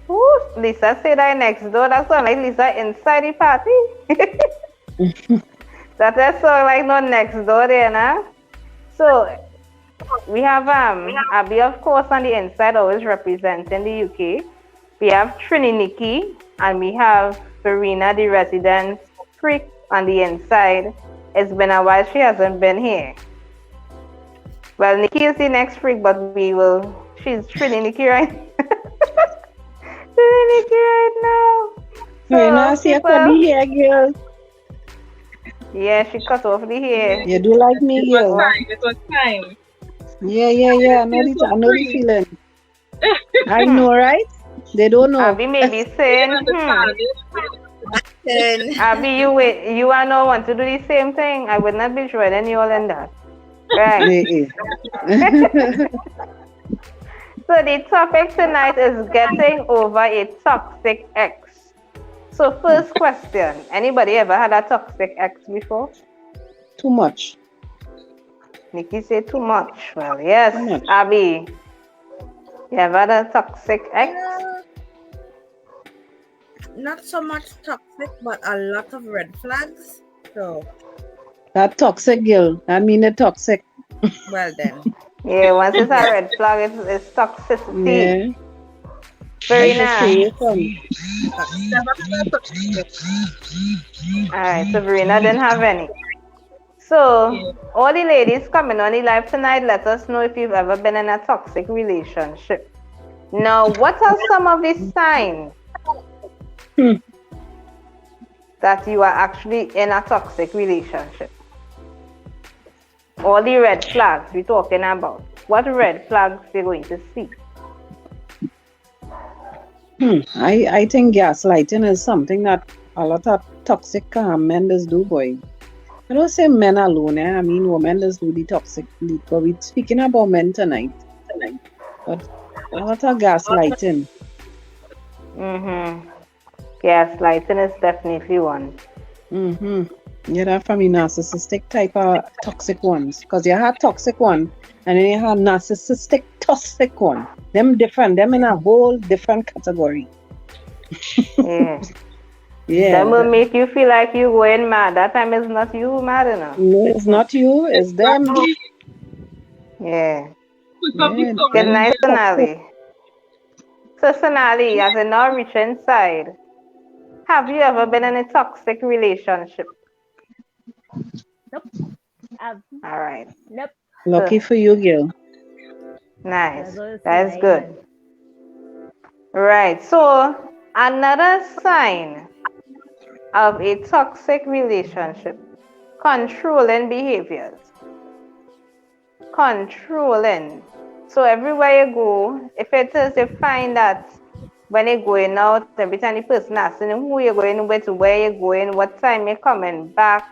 Ooh, Lisa said I next door. That sound like Lisa inside the party. That is so like no next door there, nah. So we have Abby, of course, on the inside, always representing the UK. We have Trini Nikki, and we have Farina, the resident freak, on the inside. It's been a while she hasn't been here. Well, Nikki is the next freak, but she's Trini Nikki right Trini Nikki right now. You know, see, I cut the hair, girl. Yeah, she cut off the hair. You do like me, girl. It was time. Yeah. I know the feeling. I know, right? They don't know. Abby may be saying, Abby, you and no want to do the same thing. I would not be joining you all in that. Right. So the topic tonight is getting over a toxic ex. So first question, anybody ever had a toxic ex before? Too much. Nikki said too much. Well, yes. Abby, you ever had a toxic ex? Not so much toxic, but a lot of red flags. So that toxic girl. I mean, the toxic. Well then. Yeah, once it's a red flag, it's toxicity. Yeah. Very nice. Alright, so Verena didn't have any. So, all the ladies coming on the live tonight, let us know if you've ever been in a toxic relationship. Now, what are some of the signs that you are actually in a toxic relationship? All the red flags we're talking about. What red flags you're going to see? I think gaslighting is something that a lot of toxic men does do, boy. I don't say men alone, I mean women does do the toxic, but we're speaking about men tonight. But a lot of gaslighting. Gaslighting is definitely one. Yeah, that's from the narcissistic type of toxic ones. Because you have toxic one, and then you have narcissistic toxic one. Them different, them in a whole different category. Yeah. Yeah. That will make you feel like you're going mad. That time it's not you mad enough. No, it's not you, it's them. Yeah. Good night, Sonali. So, Sonali, as a Norwegian side, have you ever been in a toxic relationship? Nope. All right. Nope. Lucky for you, girl. Nice. That's good. Right. So, another sign of a toxic relationship, controlling behaviors. Controlling. So everywhere you go, if it is, you find that when you're going out, every time the person asking who you're going with, where you're going, what time you're coming back,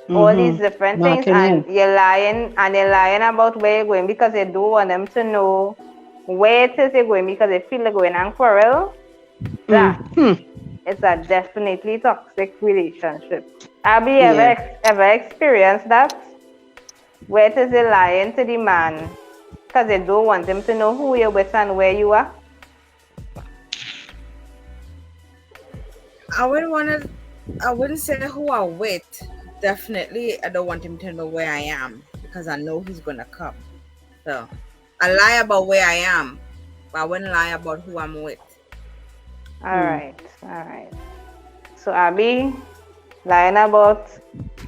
all these different things, and you're lying about where you're going because you don't want them to know where it is you're going because they feel like going and quarrel. That is a definitely toxic relationship. Have you ever experienced that? Where it is you're lying to the man because they don't want him to know who you're with and where you are? I wouldn't say who I'm with. Definitely, I don't want him to know where I am because I know he's gonna come. So I lie about where I am, but I wouldn't lie about who I'm with. All right. So Abby lying about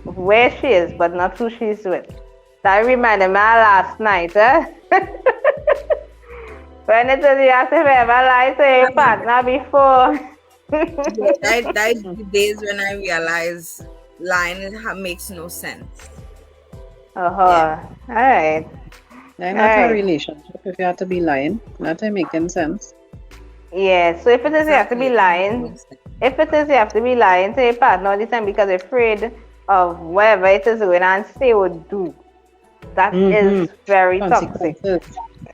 where she is, but not who she's with. That reminded me last night, when it was you asked if I ever lied to your partner before. That is the days when I realized lying makes no sense. All right. They're not a relationship if you have to be lying. Not making sense. Yeah, so if it is you have to be lying, to your partner all the time because you're afraid of whatever it is going on say or do. That is very toxic.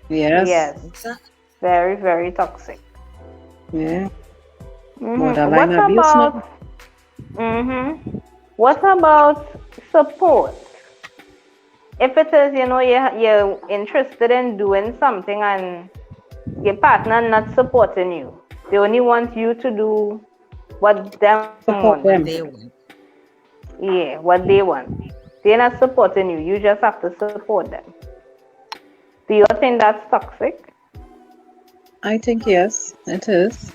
Yes. Very, very toxic. Yeah. What about What about support? If it is, you're interested in doing something and your partner not supporting you, they only want you to do what them Support want. them. They want. Yeah, what they want. They're not supporting you. You just have to support them. Do you think that's toxic? I think yes, it is.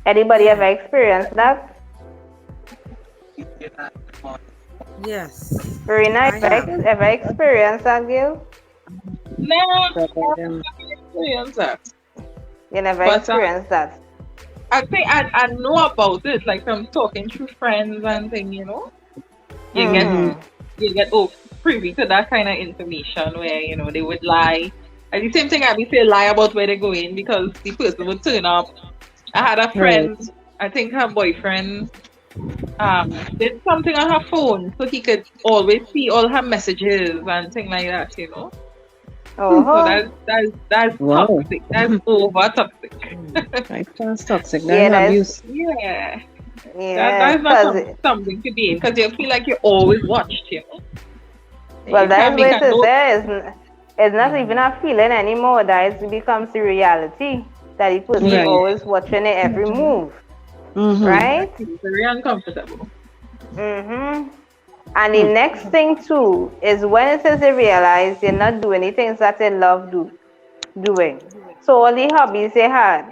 Anybody ever experienced that? Yes. Verena, I have. ever experienced that, Gil? No, Support them. experience that. You never But, experienced that. I think I know about it, like from talking to friends and things, You Mhm. get privy to that kind of information where, they would lie. And the same thing I be say lie about where they're going because the person would turn up. I had a friend, I think her boyfriend did something on her phone so he could always see all her messages and things like that. Oh, So that's Wow. toxic. That's over toxic. Right, that's toxic. Yeah, That's that's- abuse. Yeah. yeah. That's not 'Cause something to be in because you feel like you're always watched. well, You that can't is make what a it note. says. It's not even a feeling anymore. That it becomes the reality that the person Right. always watching it every move, Mm-hmm. right? It's very uncomfortable. Mm-hmm. And the next thing too is when it is they realize they're not doing the things that they love doing. So all the hobbies they had,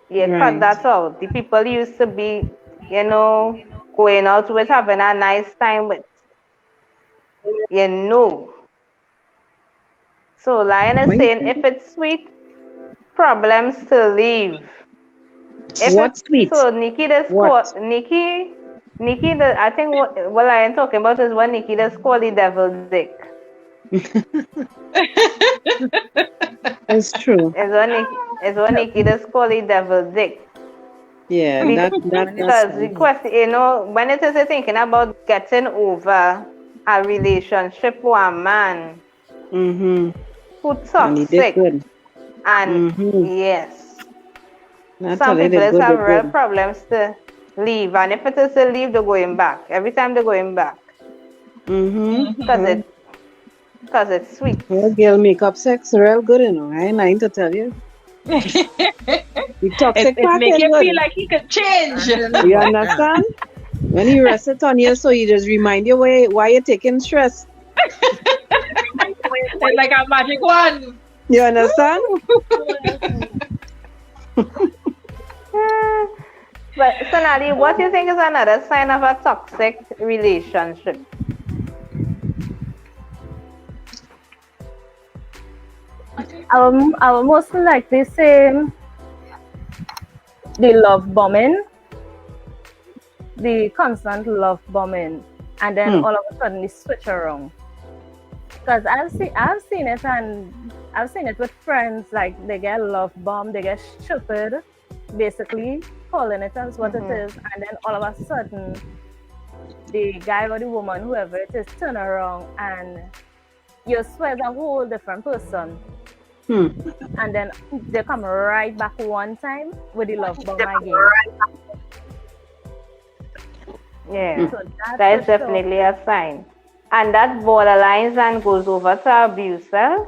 you cut Right. that out. The people used to be, going out with, having a nice time with, So Lion is Wait. saying if it's sweet, problems to leave. If What's it's sweet? so Nikki the What? score Nikki the I think what I am talking about is what Nikki the call the devil dick. It's true. It's what Nikki the call the devil dick. Yeah, that's Because the question, when it is thinking about getting over a relationship with a man mm-hmm. who And he did toxic good. and Mhm. yes. That's Some how they people did good. have Did real good. problems to leave, and if it is to leave, they're going back. Every time they're going back Mm-hmm. because it's sweet. Well, girl, makeup sex real good, I ain't lying to tell you. The toxic It part make is you good. feel like he could change. You understand? When he rests it on you, so he just remind you why you're taking stress. It's like a magic wand. You understand? But Sonali, what do you think is another sign of a toxic relationship? I would most likely say the love bombing, the constant love bombing, and then all of a sudden the switch around. Because I've seen it, and I've seen it with friends. Like they get love bombed, they get stupid, basically calling it as what it is, and then all of a sudden the guy or the woman, whoever it is, turn around and you swear it's a whole different person. And then they come right back one time with the love bomb again. Yeah, So that is for sure. definitely a sign. And that borderlines and goes over to abuse, well?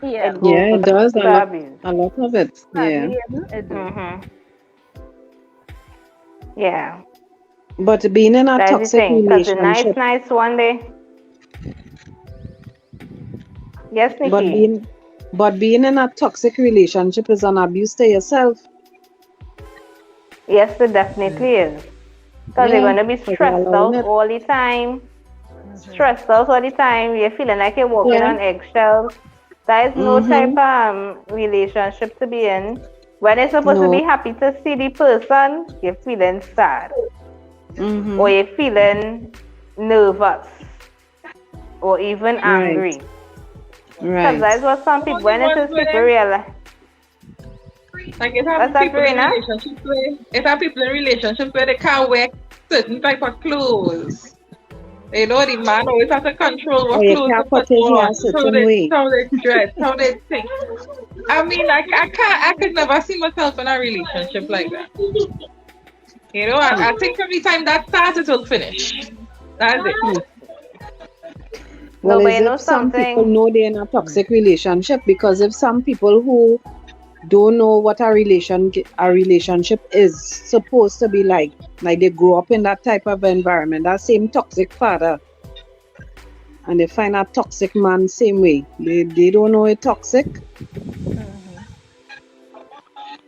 Yeah. It goes Yeah, it does. to abuse. A lot of it. Yeah. It do. Mm-hmm. Yeah, But being in a that's the toxic thing. Because the relationship, nice one day. Yes, Nikki. but being in a toxic relationship is an abuse to yourself. Yes, it definitely is. Because Yeah, you're going to be because you're stressed allowing out it. all the time. Stressed out all the time. You're feeling like you're walking Yeah. on eggshells. That is no type of relationship to be in. When you're supposed to No. be happy to see the person, you're feeling sad. Mm-hmm. Or you're feeling nervous. Or even angry. Because Right. that's what some people, when it is people realize. Like if I What's have that, people in Verena? relationships where they can't wear certain type of clothes. The man always has to control what Or you clothes can't to put put his hair on, a certain way. how they dress, how they think. I mean, I could never see myself in a relationship like that. You know, I think from the time that starts, it will finish. That's it. Well, No, but is you know if some people something? know they're in a toxic relationship, because if some people who don't know what a relationship is supposed to be like they grow up in that type of environment, that same toxic father, and they find a toxic man same way. They don't know it toxic.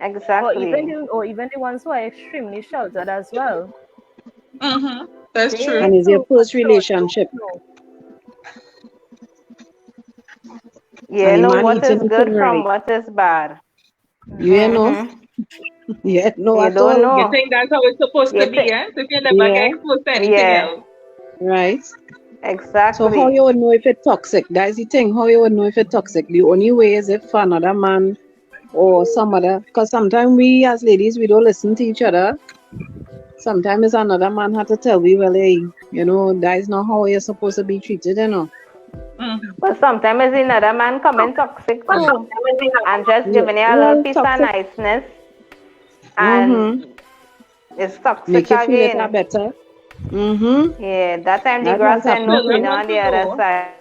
Exactly. Or even the ones who are extremely sheltered as well. That's They And true. it's their too for first sure don't relationship. know. And Yeah, the know man what is eating the good thing from right. what is bad. You ain't know? Mm-hmm. You ain't know You at don't all. You know. think that's how it's supposed You to be, think? eh? So if you never get Yeah, exposed to anything Yeah, else. right. So how exactly. you would know if it's toxic? That's the thing. How you would know if it's toxic? The only way is if another man or some other, because sometimes we as ladies we don't listen to each other. Sometimes it's another man had to tell me, well, hey, that is not how you're supposed to be treated. Mm-hmm. But sometimes it's another man coming toxic too, and just Yeah. giving you a little Well, piece of toxic. niceness, Mm-hmm. and it's toxic Make you feel it again. better. Mm-hmm. Yeah, that time the That grass might ain't no happen Children greener too. on want the to other know, side.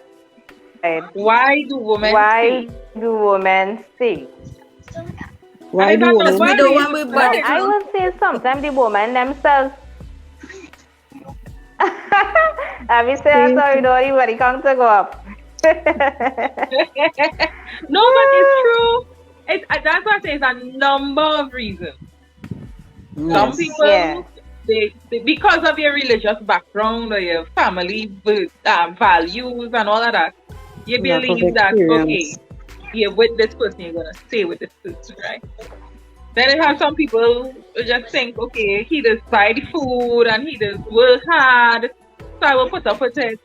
why do women Why stay? do women stay? And Why it's do Because women we understandable, don't stay? want we But body I clock. will say sometimes the women themselves. I will say Stay. sorry, don't anybody come to go up. No, but it's true. That's why I say it's a number of reasons. Some Yes. Yeah. people, they because of your religious background or your family values and all of that, you Lack of believe that, okay, experience. you're with this person, you're going to stay with this person, right? Then it has some people who just think, okay, he does buy the food and he does work hard, so I will put up with it.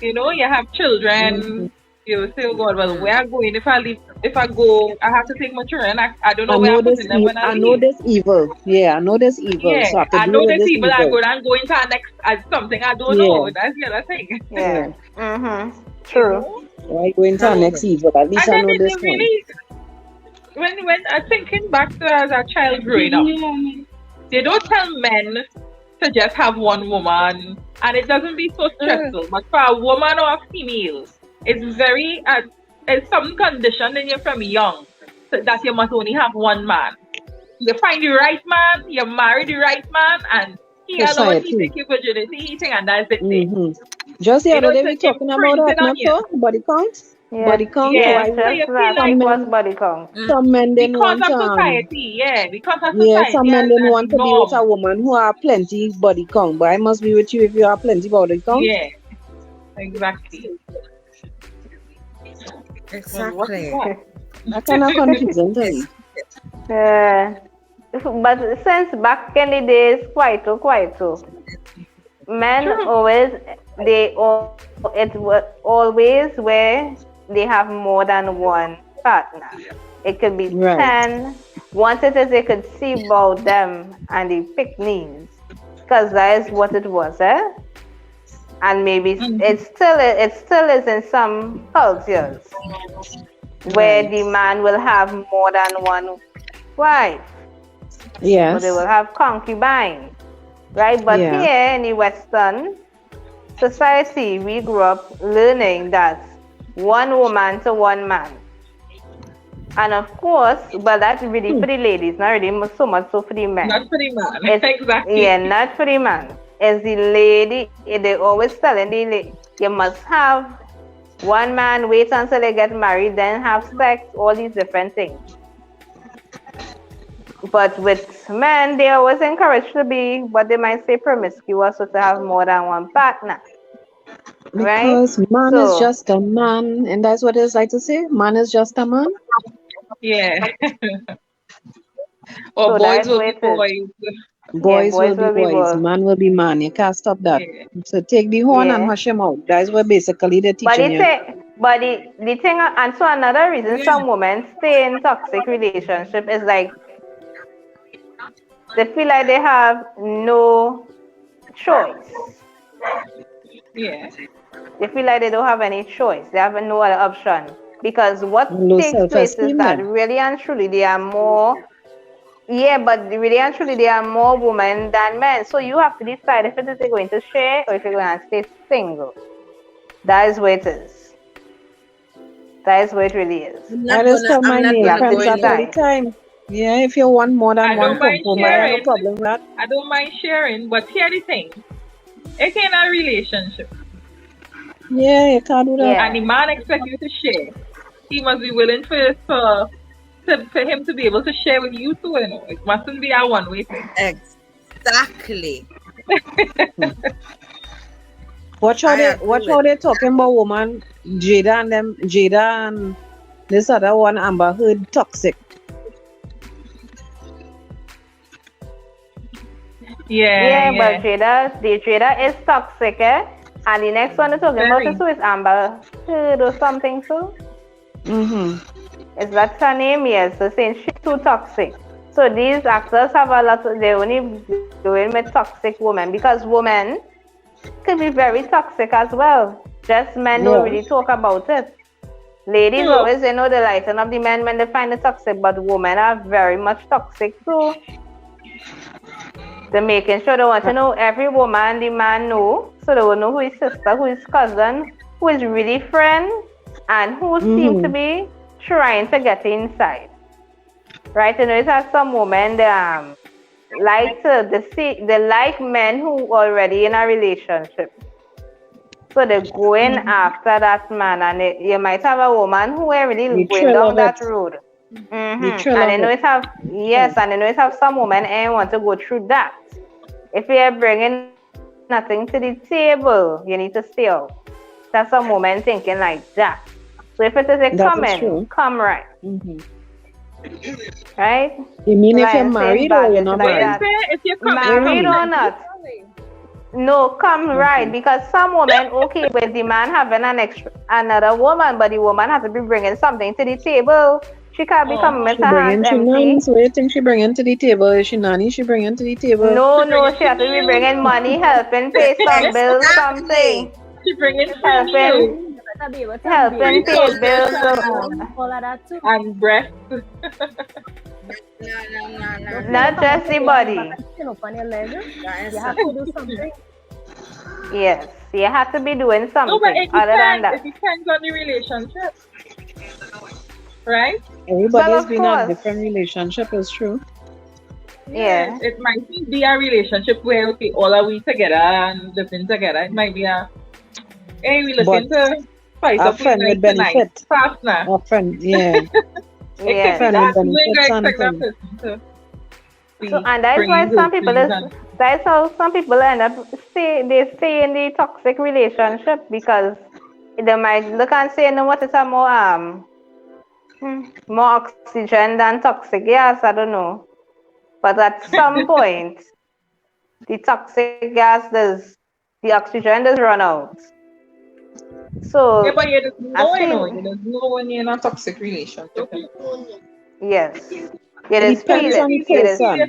You have Mhm. children. You say, oh God, well, where I going if I leave? If I go, I have to take my children. I don't know where I'm putting them when I I know leave. this evil. Yeah, I know this evil. Yeah, So I have to I deal know with the this people are evil. good and going to our next something I don't Yeah, know. That's the other thing, yeah. Yeah. Mm-hmm. you True. know. Why go into our So, next evil? At least and I then know this it one. really, when I'm thinking back to as a child growing up, they don't tell men to just have one woman, and it doesn't be so stressful. But for a woman or a female, it's very it's some conditioned in you from young so that you must only have one man. You find the right man, you marry the right man, and he alone he Society. take your virginity, he thing, and that's it there. Mm-hmm. Just the other day we It's talking about that, imprinted on not you. so? Body count? Yeah. Body count. Yeah. Yeah, Why so Just you feel last like some week was men body count. some men didn't because want of society, because of yeah, some society men as didn't a want to be with norm. a woman who have plenty body count. But I must be with you if you have plenty body count. Yeah, exactly. Well, what is Exactly. that? That kind of confusing to me. Yeah. But since back in the days, quite so. Men True. always it was always where they have more than one partner. It could be Right. 10. Once it is, they could see about them and they pick names, because that is what it was, eh? And maybe it still is in some cultures where Right. the man will have more than one wife, so they will Yes. have concubines, right? But Yeah. here in the Western society, we grew up learning that one woman to one man. And of course, but that's really for the ladies, not really so much so for the men. Not for the man. It's, Exactly. yeah, not for the man. It's the lady, they always telling the lady, you must have one man, wait until they get married, then have sex, all these different things. But with men, they always encouraged to be what they might say promiscuous, so to have more than one partner, right? Because man is So, just a man, and that's what it's like to say. Man is just a man. Yeah. Or so boys that's will where be it is. boys. Yeah, Boys will boys be will be boys. boys. Man will be man. You can't stop that. Yeah. So take the horn and Yeah. hush him out. That's what basically they're But teaching you. the thing, and so another reason some women stay in toxic relationship is like they feel like they have no choice. Yeah. They feel like they don't have any choice. They have no other option. Because what Low takes place is self-esteem that then. really and truly they are more Yeah, but really and truly, there are more women than men. So you have to decide if it is going to share or if you're going to stay single. That is where it is. That is where it really is. I just tell my I'm not male gonna friends go that all the anywhere. time. Yeah, if you want more than I one don't mind pom-pom, I have no sharing. problem with that. I don't mind sharing, but here the thing. It's in a relationship. Yeah, you can't do that. Yeah. And the man expects you to share. He must be willing for him to be able to share with you too, you know. It mustn't be a one-way thing. Exactly. Watch how I they agree watch with how they talking about woman Jada and this other one Amber Heard toxic. Yeah. But the trader is toxic, eh? And the next one they're talking about Very. is who is Amber Heard or something too. Is that her name? Yes. So saying she's too toxic. So these actors have a lot. They only doing with toxic women because women can be very toxic as well. Just men don't really talk about it. Ladies always, they lighten up the men when they find it toxic, but women are very much toxic too. They're making sure they want to know every woman the man know, so they will know who is sister, who is cousin, who is really friend, and who seems to be trying to get inside. Right? You know, it has some women that they like men who already in a relationship. So they're going after that man, and you might have a woman who are really going down that road. And I know it have and I know it have some women and want to go through that. If you're bringing nothing to the table, you need to stay out. That's some women thinking like that. So if it is a comment, come right. Right? You mean if you're married or you're not married? If you're married or not? No, come right, because some women okay with the man having another woman, but the woman has to be bringing something to the table. She can't be coming with her hands empty. So you think she bringing to the table? Is she nanny? She bringing to the table? No, she has to be bringing money, helping pay some bills, something. She bringing helping pay bills, all of that too. And breast. No. Not just the body. Upon your leg, you have to do something. Yes, you have to be doing something. No, but it other than that. It depends on the relationship, right? Everybody's been in a different relationship. Is true. Yeah. It might be a relationship where okay, all are we together and living together. It might be a hey, we looking to spice up friend with benefit. Partner. A friend, yeah. Yeah. Friend with benefit, something. So, and that's why that's how some people end up stay in the toxic relationship, because they might look and say, no, what is a more oxygen than toxic? Yes, I don't know. But at some point, the toxic gas the oxygen does run out. So yeah, but you don't know when you're in a toxic relationship. Yes. It depends on the person.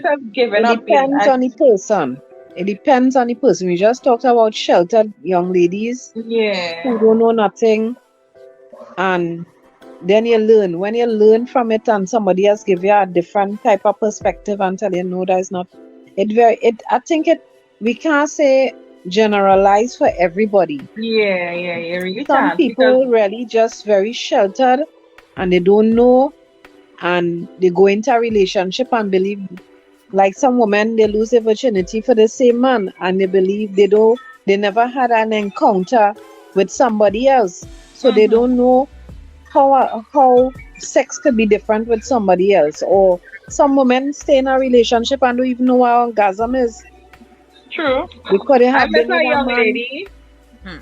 It depends on the person. We just talked about sheltered young ladies who don't know nothing, and then you learn. When you learn from it, and somebody else give you a different type of perspective and tell you no, that is not. I think we can't say generalize for everybody. Yeah, really. Some people really just very sheltered, and they don't know. And they go into a relationship and believe, like some women, they lose their virginity for the same man, and they believe they never had an encounter with somebody else, so they don't know how sex could be different with somebody else. Or some women stay in a relationship and don't even know what orgasm is. True. Because they have I met a young lady.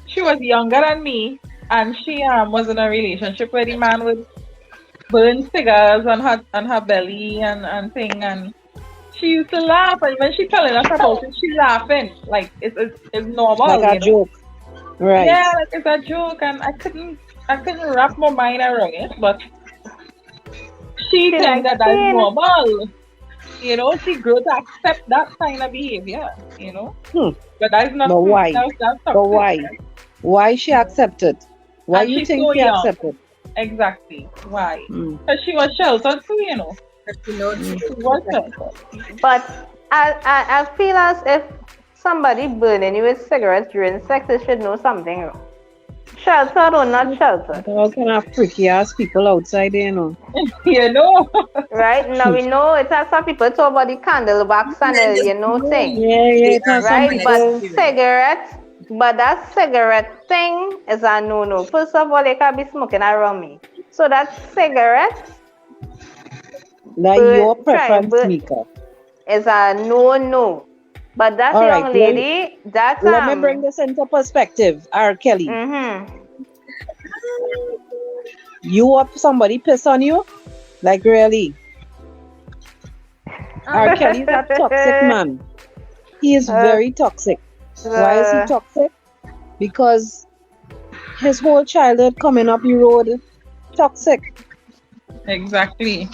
She was younger than me, and she was in a relationship where the man would burn cigars on her belly and thing, and she used to laugh, and when she telling us about it, she laughing like it's normal, like a joke, right? Yeah, like it's a joke, and I couldn't wrap my mind around it, but she thinks that that's normal. You know, she grew to accept that kind of behavior. You know, but that's not. But why? But why? Why she accepted? Why you think she accepted? Exactly. Why? Because she was sheltered too, you know. You know, What's that? But I feel as if somebody burning you with cigarettes during sex, they should know something wrong. Sheltered or not sheltered, All kind of freaky ass people outside there, you know. You know? right? Now we know it has some people talk about the candle wax and the, thing, Yeah, it has some right? But people. that cigarette thing is a no-no. First of all, they can be smoking around me. So that cigarette Like your preference, Mika. is a no-no. But that All young right, lady, that let me bring this into perspective. R. Kelly, you up somebody piss on you? Like really? R. Kelly's a toxic man. He is very toxic. Why is he toxic? Because his whole childhood coming up the road toxic. Exactly.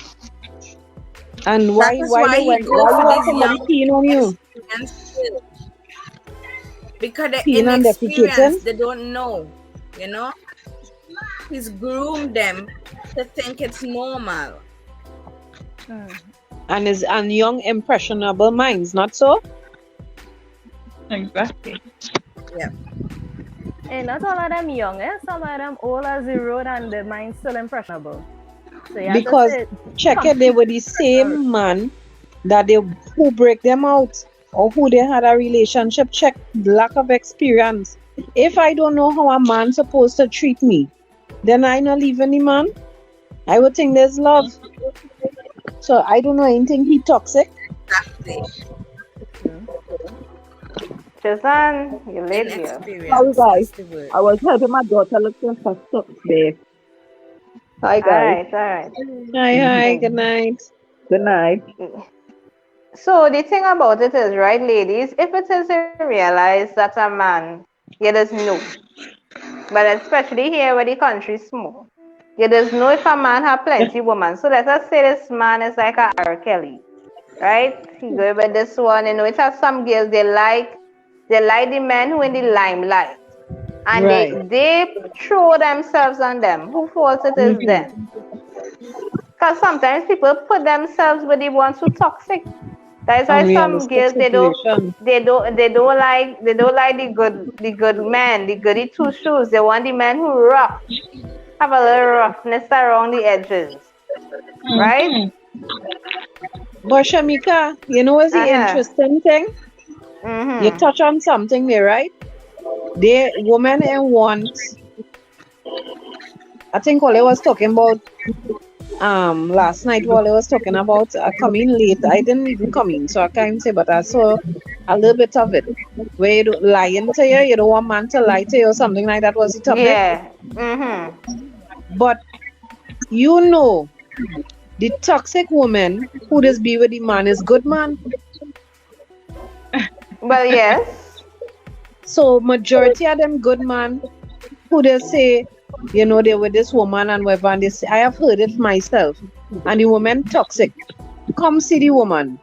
And why is you want somebody peeing on you? Because they're Peeing and inexperienced, defecating? they don't know, He's groomed them to think it's normal. And young impressionable minds, not so? Exactly. Yeah. And not all of them young, some of them old as the road and the mind still impressionable. So you have to Because say, check it, they were the same man that who break them out or who they had a relationship. Check lack of experience. If I don't know how a man supposed to treat me, then I not leaving the man. I would think there's love. So I don't know anything. He toxic. Exactly. Jazan, you late here. Inexperienced. Sorry, guys. That's the word. I was helping my daughter look for her socks there. Hi, guys. All right. Hi, good night. Good night. So the thing about it is, right, ladies, if it is realized that a man, you just know. But especially here where the country is small, you just know if a man have plenty women. So let us say this man is like a R. Kelly, right? He go with this one, it has some girls they like the men who in the limelight. And Right. they throw themselves on them. Who fault it is them? Because sometimes people put themselves with the ones who toxic. That is why some girls they don't like the good men, the goody two shoes. They want the men who rough, have a little roughness around the edges, right? But Shamika, you know what's the interesting thing? You touch on something there, right? The woman and want. I think Ole was talking about last night. Ole was talking about coming late. I didn't even come in, so I can't say, but I saw a little bit of it. Where you don't lying to you don't want man to lie to you or something like that was the topic. Yeah. But you know, the toxic woman who does be with the man is good man. Well, yes. So majority of them good man who they say, they with this woman and whatever, and they say, I have heard it myself. And the woman toxic. Come see the woman.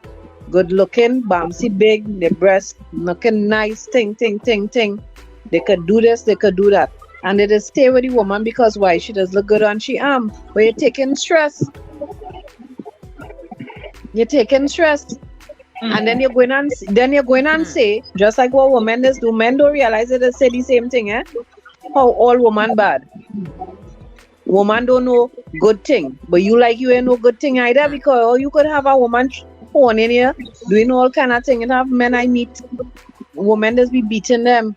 Good looking, bouncy big, the breast looking nice, ting. They could do this, they could do that. And they just stay with the woman because why? She does look good and she am. But you're taking stress. And then you're going and say, just like what women do, men don't realize it, they say the same thing, how all woman bad. Woman don't know good thing, but you ain't no good thing either, because you could have a woman phone in here doing all kind of thing and have men I meet, women just be beating them.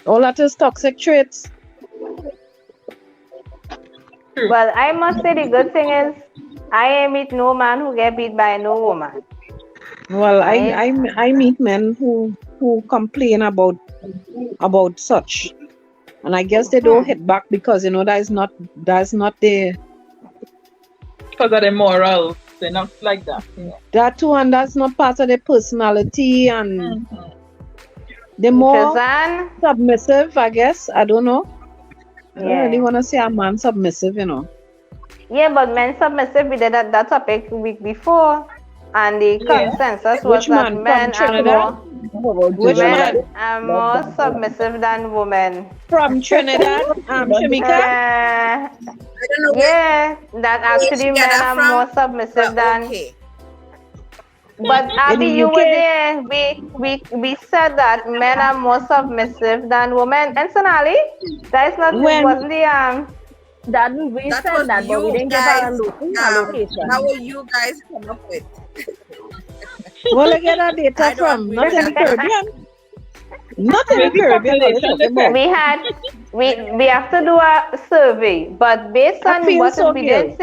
All that is toxic traits. Well, I must say the good thing is I ain't meet no man who get beat by no woman. Well, I meet men who complain about such, and I guess they don't hit back because that's not the Because of the morals. They're not like that. that too, and that's not part of their personality, and they're more Jazan, submissive, I guess. I don't know. I don't Yeah. really want to say a man submissive, yeah, but men submissive, we did that topic week before, and the consensus was Which that man? men From are Trinidad? more. How about Which Trinidad? man? Men are Love more that. submissive than women. From Trinidad, Shamika? I Uh, don't know yeah, that where she actually get men that are from, more submissive but than. okay. But In Abby, the you were UK? there. We said that men are more submissive than women. And Sonali, that is not When? wasn't the That we That said was that, but we you didn't give guys. her a That location. was you guys come up with. Where I get that data I don't from? agree Not with in the that. Caribbean. Not in the Where's the Caribbean, what are you population talking about? difference? we have to do a survey, but based I on feel what so we guilty.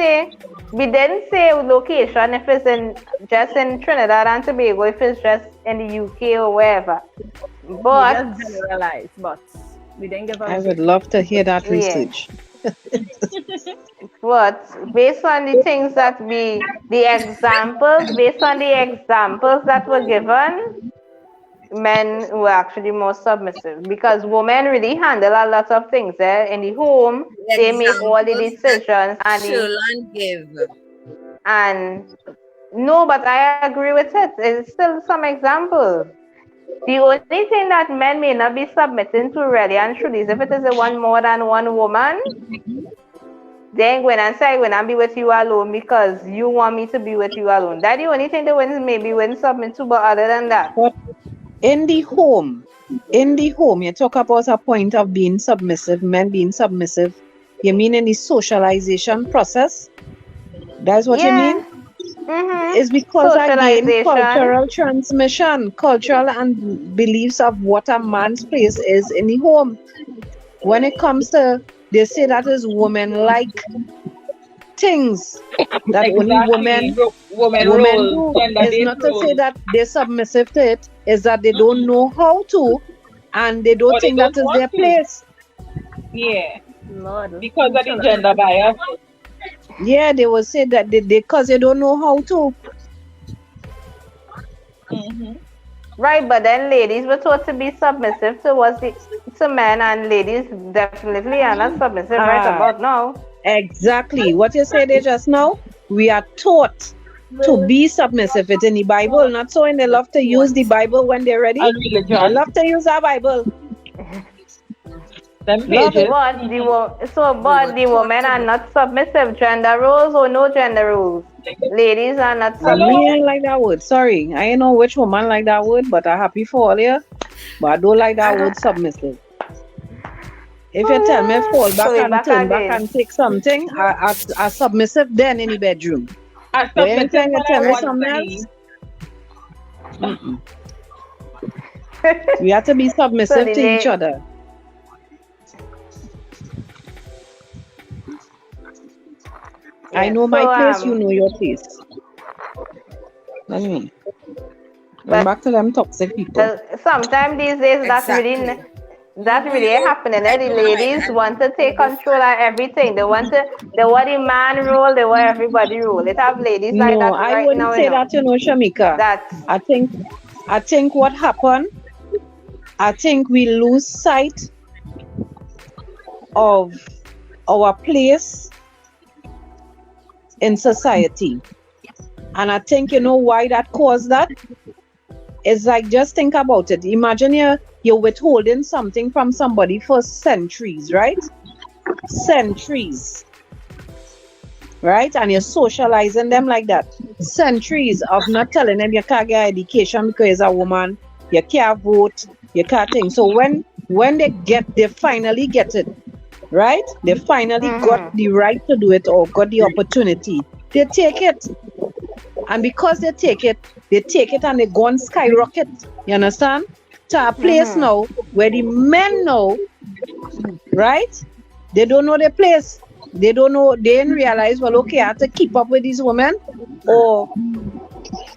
didn't say location if it's just in Trinidad and Tobago, if it's just in the UK or wherever. We But just generalized, but we didn't give her I a would love to hear that yeah. research. But based on the things that based on the examples that were given, men were actually more submissive because women really handle a lot of things in the home. The They make all the examples decisions that Sherland gave. and no, but I agree with it. It's still some examples. The only thing that men may not be submitting to really and truly is if it is a one more than one woman, then when I say when I be with you alone because you want me to be with you alone. That's the only thing the women maybe wouldn't submit to, but other than that. But in the home, you talk about a point of being submissive, men being submissive. You mean in the socialization process? That's what you mean? Mm-hmm. It's because again, Socialization. cultural transmission, cultural and beliefs of what a man's place is in the home. When it comes to, they say that is women-like things that only women roles, do. It's gender-based not to say roles. that they're submissive to it, is that they don't know how to and they don't Or they think that don't is want their to. place. Yeah, Lord. because of the gender bias. Yeah, they will say that because they don't know how to. Mm-hmm. Right, but then ladies were taught to be submissive to men, and ladies definitely are not submissive right about now. Exactly. What you said there just now, we are taught to be submissive. It's in the Bible, not so, and they love to use the Bible when they're ready. And religion. They love to use our Bible. Them Love pages. it. But the women are not submissive. Gender roles or no gender rules. Ladies are not Me submissive. ain't like that word. Sorry. I ain't know which woman like that word, but I'm happy for all you. But I don't like that word submissive. If you tell me fall back So we and back turn back again. and take something, I submissive then in the bedroom. I But submit anytime you what I tell me want something to be. else, we have to be submissive So to each other. I know my place, you know your place. That's me. Going back to them toxic people. Sometimes these days that's really happening. The ladies want to take control of everything. They want the man role, they want everybody role. It have ladies like No, that I right wouldn't now, say that, Shamika. That I think what happened, I think we lose sight of our place in society. And I think why that caused that? It's like, just think about it. Imagine you're withholding something from somebody for centuries, right? Centuries. Right? And you're socializing them like that. Centuries of not telling them you can't get education because you're a woman, you can't vote, you can't think. So when they finally get it, right? They finally got the right to do it or got the opportunity. They take it. And because they take it and they go and skyrocket. You understand? To a place now where the men know, right? They don't know their place. They don't know, they didn't realize, well, okay, I have to keep up with these women or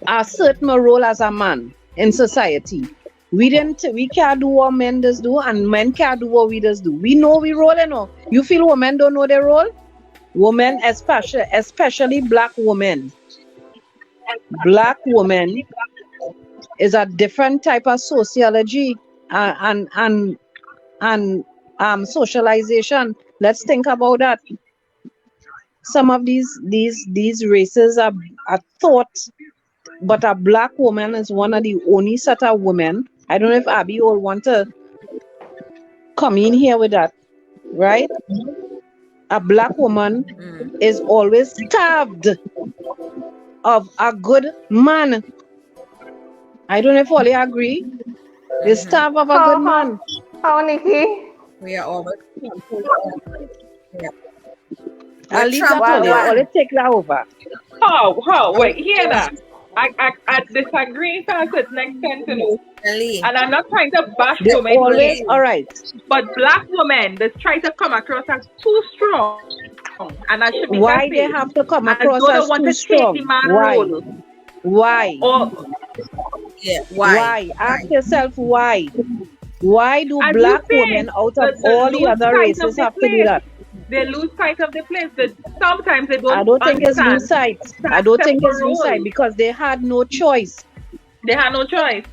assert my role as a man in society. We can't do what men does do, and men can't do what we does do. We know we role, You feel women don't know their role? Women, especially black women. Black woman is a different type of sociology and socialization. Let's think about that. Some of these races are thought, but a black woman is one of the only set of women I don't know if Abby will want to come in here with that, right? A black woman is always starved of a good man. I don't know if all you agree. Is starved of a good man. How, Nikki? We are always. Yeah. I'll leave Trump that to you. one. I'll take that over. How? Wait, hear that. I disagree to a certain extent, you know. Lee. And I'm not trying to bash They women, always, all right. but black women, they try to come across as too strong. And I should be Why that they way. have to come As across though they as want too to take strong? the man Why? role. Why? Or Yeah. Why? Ask yourself why. Why do as black you say, women out of the all the lose other sight of races the have to do place. that? They lose sight of the place. That sometimes they don't I don't think it's understand lose sight. the I don't think it's separate lose sight role. because they had no choice. They had no choice.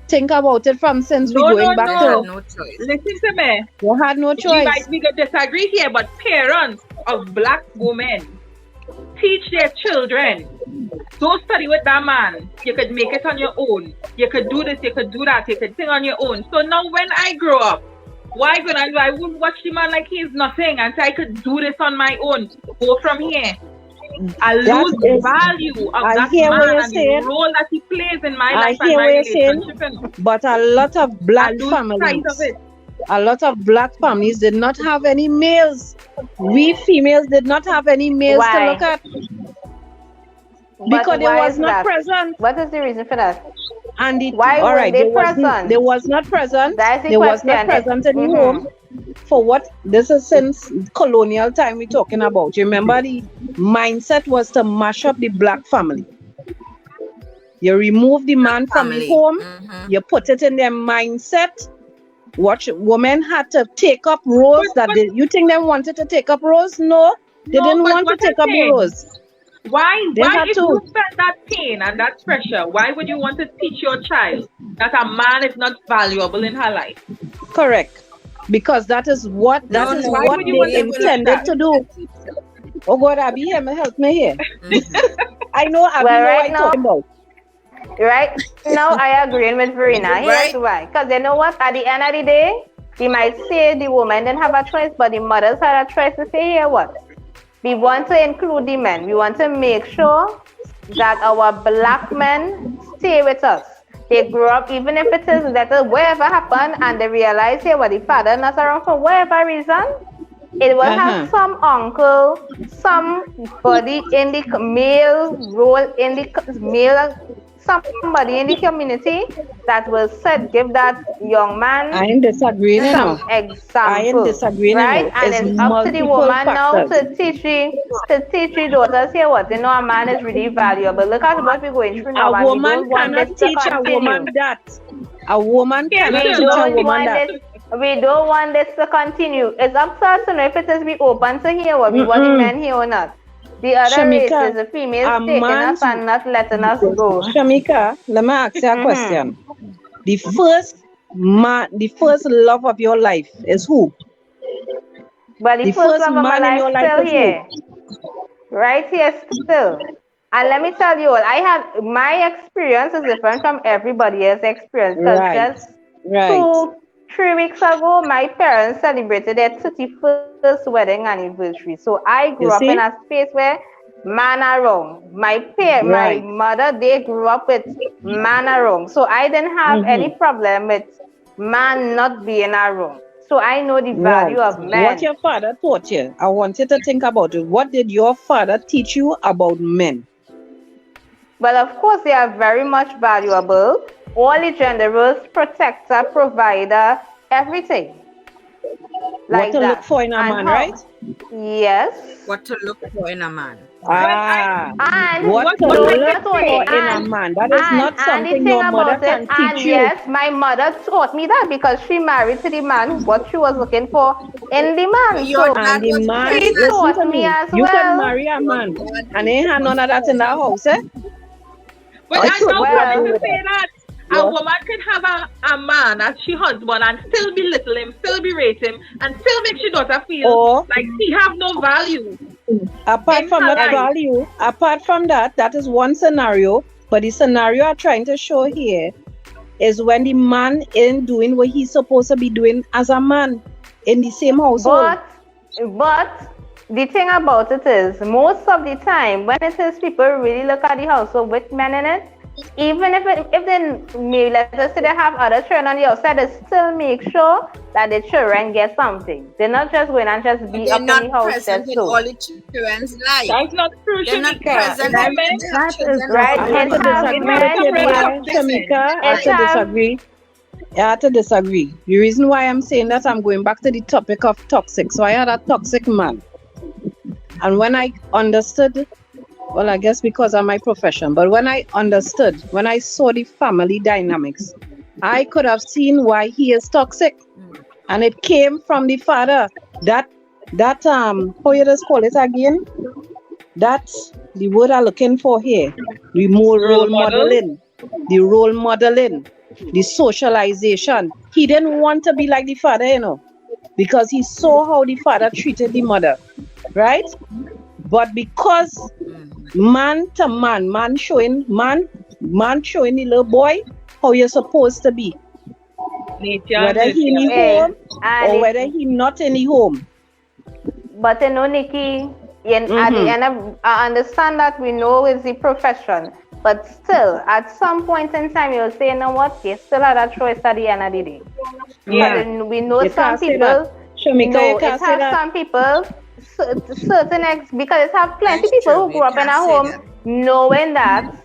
Think about it from since No, we going no, back They no. had to no choice. Listen to me. they had no choice. We could disagree here, but parents of black women teach their children. Don't study with that man. You could make it on your own. You could do this, you could do that, you could sing on your own. So now when I grow up, why could I wouldn't watch the man like he's nothing and say I could do this on my own. Go from here. I lose is- value of I that hear what man you're and saying. the role that he plays in my I life and hear my what you're saying. relationship. But a lot of I black lose sight families, of it. a lot of black families did not have any males. We females did not have any males Why? to look at But because they why was is not that? present. What is the reason for that? And it, Why all weren't right, they they was present? they was not present. That's the They was not question. present in Mhm. home. For what? This is since colonial time we're talking about. You remember the mindset was to mash up the black family. You remove the man from the Family. home, Mhm. you put it in their mindset. Watch, women had to take up roles But- you think they wanted to take up roles? No, they No, didn't but want to what take I'm up the saying, roles. Why They had if to. you felt that pain and that pressure, why would you want to teach your child that a man is not valuable in her life? Correct. Because that is what No, what why would you want they to teach intended that? to do. Oh God, Abby, help me here. I know Abby Well, know right what I'm now- talking about. Right now, I agree with Verena. Here's Right. why. Because you know what? At the end of the day, they might say the woman didn't have a choice, but the mothers had a choice to say, here what? We want to include the men. We want to make sure that our black men stay with us. They grow up, even if it is that whatever happened, and they realize, here what, the father not around for whatever reason, it will have some uncle, somebody in the male role in the male, somebody in the community that will give that young man I ain't disagreeing, you know. some example. I ain't disagreeing, right? you know. And It's it's up to the multiple woman now factors. to teach the daughters here what you know a man is really valuable. Look at what we're going through now. A and we woman don't want cannot this to teach a continue. woman that. A woman Yeah, cannot we teach a don't woman want that. this. We don't want this to continue. It's up to us to know if it is we open to hear what we want the men here or not. The other Shamika, races, the females, a taking man- us and not letting us go. Shamika, let me ask you a question. The first love of your life is who? But the The first first love of my man in your life life still is who? here. Right here still. And let me tell you all, my experience is different from everybody else's experience. Because Right. just Right. 3 weeks ago, my parents celebrated their 31st wedding anniversary. So I grew You up see? in a space where man around. My Right. mother, they grew up with man around. So I didn't have any problem with man not being around. So I know the value Right. of men. What your father taught you, I want you to think about it. What did your father teach you about men? Well, of course, they are very much valuable. All the gender roles, protector, provider, everything. What to look for in a And man, how- right? Yes. What to look for in a man. And what to no, look not for only- in a and- man. That is not and the something thing your mother about it, can and teach you. yes, my mother taught me that because she married to the man what she was looking for in the man. Your So dad And the was man, she listen taught to me me. as You well. can marry a man and ain't have none of that in that house, eh? But I I should don't well- want to say that. Yeah. A woman can have a man as she husband and still belittle him, still berate him, and still make she daughter feel Or- like he have no value. Apart In from her that life. value, apart from that, that is one scenario. But the scenario I'm trying to show here is when the man ain't doing what he's supposed to be doing as a man in the same household. But the thing about it is, most of the time, when it is people really look at the household with men in it, even if they may, let's just say they have other children on the outside, they still make sure that the children get something. They're not just going and just be up in the house just present in so. all the children's life. That's not true, They're not Shamika. present There are in many- That is Right, I have to disagree, Shamika. I have to disagree. I have to disagree. The reason why I'm saying that, I'm going back to the topic of toxic. So I had a toxic man. And when I understood, well, I guess because of my profession, but when I understood, when I saw the family dynamics, I could have seen why he is toxic. And it came from the father. That how you just call it again? That's the word I'm looking for here. The more role modeling. The role modeling. The socialization. He didn't want to be like the father, because he saw how the father treated the mother, right? But because man to man showing the little boy how you're supposed to be, whether he in the home or whether he not in the home. But Nikki, at the end of, I understand that we know it's the profession, but still, at some point in time, you'll say, you know what, you still have a choice at the end of the day. Yeah. But we know You some can't say people, that. Shamika, you it can't say has that. some people, because it have plenty That's people true, who grew up you in a can't say home that. knowing that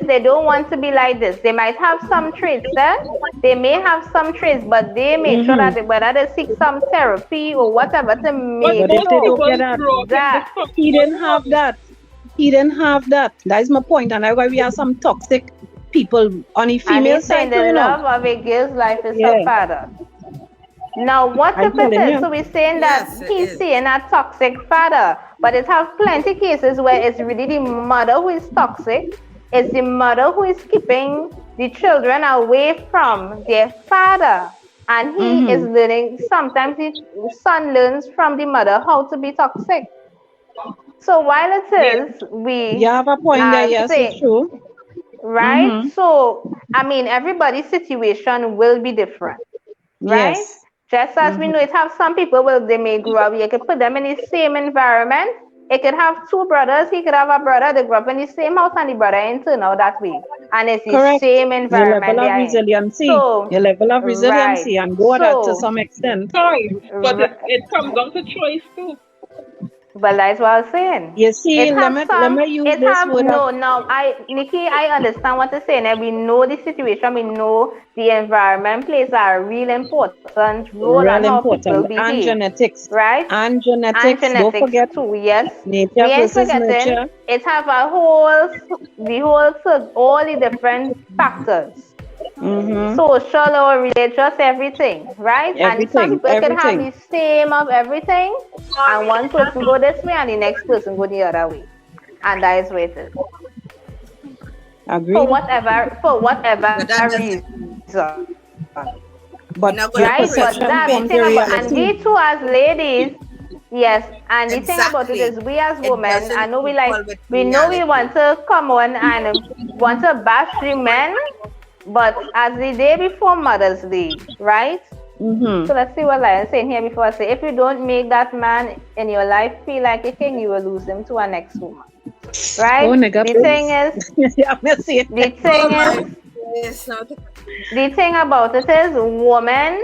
they don't want to be like this. They might have some traits there. They may have some traits, but they make sure that whether they seek some therapy or whatever to make But if they don't sure get that, that he didn't have that. He didn't have that. That is my point. And that's why we have some toxic people on the and female he's saying side too, the love of a girl's life is her Yeah. father. Now, what I'm if it telling is? you. So we're saying that Yes, it he's is. saying a toxic father, but it have plenty cases where it's really the mother who is toxic. It's the mother who is keeping the children away from their father. And he is learning, sometimes the son learns from the mother how to be toxic. So while it is, You have a point there, yes, it's true. right? So, I mean, everybody's situation will be different, right? Yes. Just as we know, it have some people, they may grow up, you could put them in the same environment. It could have two brothers, he could have a brother, they grew up in the same house, and the brother ain't turn out that way. And it's the Correct. same Your environment level they of are in. resiliency. So, Your level of resiliency right. and go at that to So, some extent. Choice, but it comes down to choice too. Well, that's what I was saying. You see, It let have me use this word. Nikki, I understand what you're saying, and we know the situation, we know the environment plays a real important role on how people behave. And genetics. Right? And genetics. Don't forget too, yes. nature We ain't versus forgetting, nurture. it have all the different factors. Social or religious, everything, right? And some people can have the same of everything, and one person go this way and the next person go the other way. And that is where it is. Agreed. For whatever reason. But You're not gonna Right? But perception that the comes thing to about, and we reality. too as ladies, yes, and the thing about it Exactly. is we as It women, doesn't I know we equal with we know we reality. want to come on and want to bash the men, but as the day before Mother's Day, right? So let's see what Lion's saying here before I say, if you don't make that man in your life feel like a king, you will lose him to a next woman. Right? Oh, nigga, the please. thing is, Yeah, me see it. the thing is, It's not the thing about it is, women,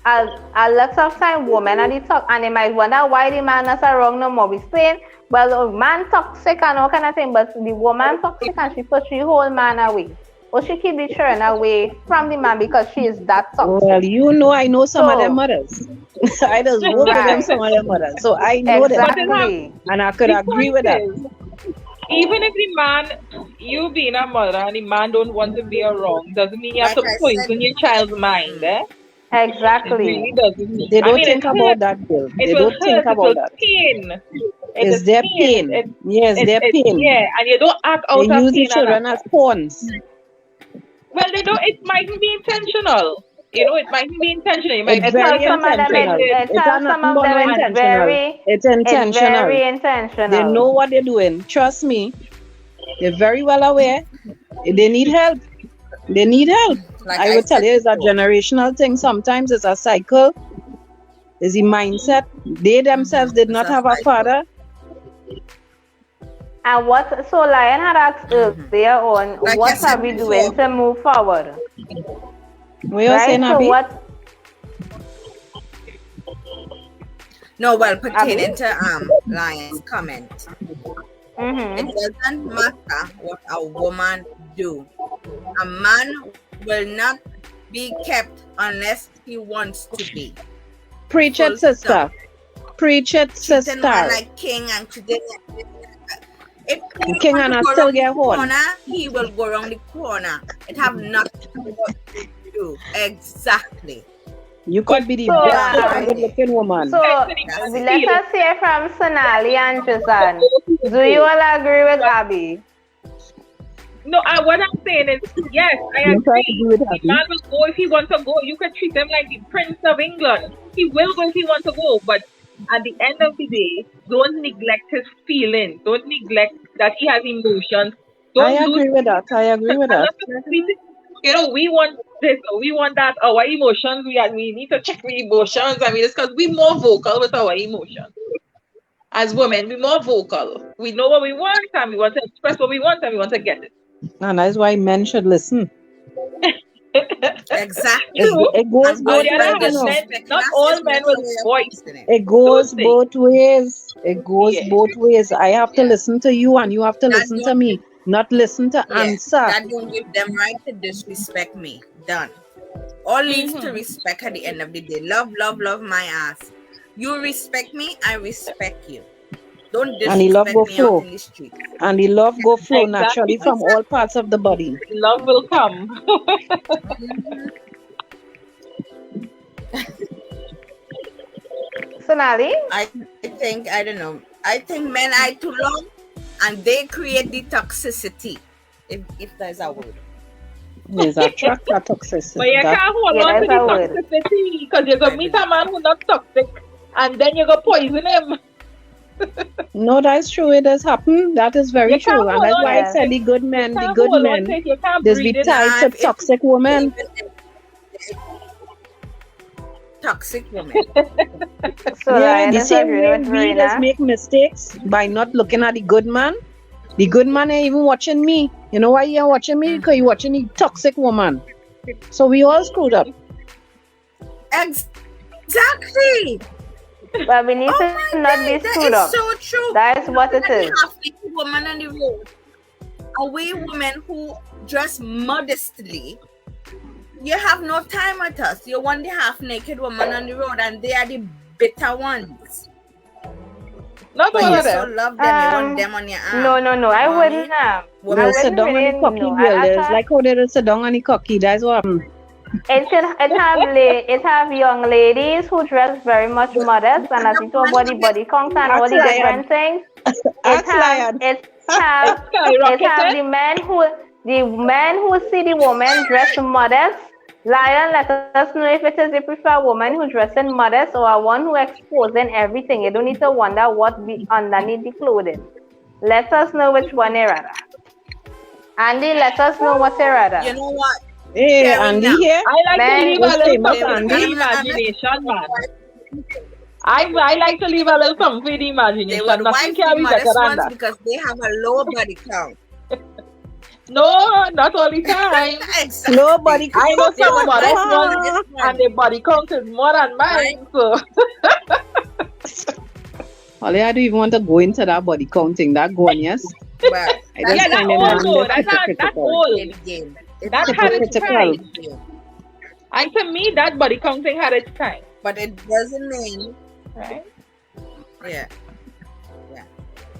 a lot of time, women are the talk, and they might wonder why the man is wrong no more. We saying, well, man toxic and all kind of thing, but the woman toxic and she push the whole man away. Or she keep the children away from the man because she is that toxic. Well, I know some of So- them mothers. I just work with them, Right. some of them mothers. So I know them. Exactly. And I could The agree point with that. is, even if the man, you being a mother and the man don't want to be around, doesn't mean you have Like to I poison said- your child's mind, eh? It Exactly. really doesn't mean. They I don't mean, think it about hurts. that, Bill. It They will don't think hurt, it will about that. pain. It's their pain. Yes, their pain. Yeah, and you don't act out They of use the pain. children as pawns. Well, they don't. It mightn't be intentional. You know, it mightn't be intentional. You might It's be very Some of them, intentional. it's It's some not of more them, intentional. It's intentional. It's very intentional. They know what they're doing. Trust me. They're very well aware. They need help. They need help. Like I would tell said you it's a before. generational thing. Sometimes it's a cycle. It's the mindset. They themselves did It's not a have a cycle. father. And what, so Lion had asked earlier on, Like I what said are we doing before. to move forward? What you Right? saying, So Abby? what, No, well, pertaining to Lion's comment, mm-hmm. it doesn't matter what a woman do. A man will not be kept unless he wants to be. Preach Full it, sister. stop. Preach it, Treating sister. man like king and treating if he King want and to I go still around get the hold. corner, he will go around the corner. It have nothing to do with what you do. Exactly. You could be the So, best good looking woman. So let us hear from Sonali and Tristan. Do you all agree with Abby? No, what I'm saying is, yes, I You try to agree. do it, The Abby. man will go if he wants to go. You can treat him like the Prince of England. He will go if he wants to go. But at the end of the day, don't neglect his feelings. Don't neglect that he has emotions. I Don't agree with that. I agree with that. You know, we want this, or we want that. Our emotions, we need to check our emotions. I mean, it's because we're more vocal with our emotions. As women, we're more vocal. We know what we want, and we want to express what we want, and we want to get it. And that's why men should listen. Exactly. It goes And both On the other ways, hand, you know. not all men will voice. It goes Don't say. both ways. It goes Yeah. both ways. I have to listen to you and you have to That listen to don't- me. Not listen to answer. That don't give them right to disrespect me. Done. All leads to respect at the end of the day. Love, love, love my ass. You respect me, I respect you. Don't And the love disrespect go me flow. out in the street. And the love go flow Exactly. naturally from all parts of the body. Love will come. Sonali? I think, I don't know. I think men are too long and they create the toxicity. If there's a word. There's a track of toxicity. But you That- can't hold Yeah, on to that's a the word. toxicity because you're going to meet a man who's not toxic and then you're going to poison him. No, that's true. It does happen. That is very You can't true. And hold that's on why I to said the good men, You the can't good hold on to men, it. You can't there's be breathe it. tied to If- toxic women. Toxic women. So Yeah, Lion the is same agreeing way with we just Verena. make mistakes by not looking at the good man. The good man ain't even watching me. You know why you ain't watching me? Because you're watching the toxic woman. So we all screwed up. Exactly. But we need Oh to my not God, be that screwed is up. so true. That is what it is. Half-naked woman on the road. A we women who dress modestly. You have no time with us. You want the half-naked woman on the road, and they are the bitter ones. Not But all you of so them. love them. You want them on your arm. No. I Mommy, wouldn't. I We'll sit wouldn't down on really. the cocky No, girl. I It's thought like how they will sit down on the cocky. That's what happened. it have young ladies who dress very much modest and as you talk about the body count and all the Ask different things. Ask Lion. It have Skyrocketed. the men who see the woman dress modest. Lion, let us know if it is you prefer a woman who dressing modest or a one who exposing everything. You don't need to wonder what be underneath the clothing. Let us know which one you rather. Andy, let us know what you rather. You know what? Hey, Fair Andy enough. here. I like Man, to leave a what's little famous, something for Andy? the imagination, man. I like to leave a little something for the They imagination. would Nothing wife the can be better modest than ones that. because they have a low body count. No, not all the time. Exactly. Nobody I know They some would modest wife the ones modest and ones. their body count is more than mine. So Ollie, I don't even want to go into that body counting. That going, yes. But I just yeah, that's find it old man though. that's That's hypocritical. old. in the game. That had its Hypocritical. time. And to me, that body counting had its time. But it doesn't mean, Right? yeah.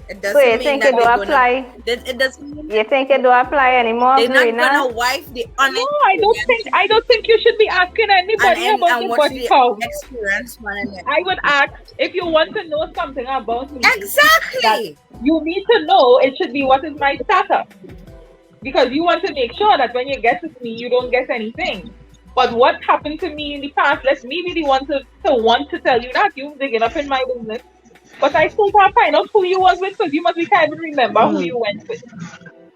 It So doesn't you mean think that it do they're gonna, apply? it doesn't mean You think it do apply anymore, they're not Verena? gonna wife the honest No, I don't think you should be asking anybody about your what's body the count. experience man. I would ask if you want to know something about me. Exactly. You need to know it should be what is my status. Because you want to make sure that when you get with me, you don't get anything. But what happened to me in the past, let me be the one to want to tell you that. You digging up in my business. But I still can't find out who you was with because you must be can't even remember who you went with.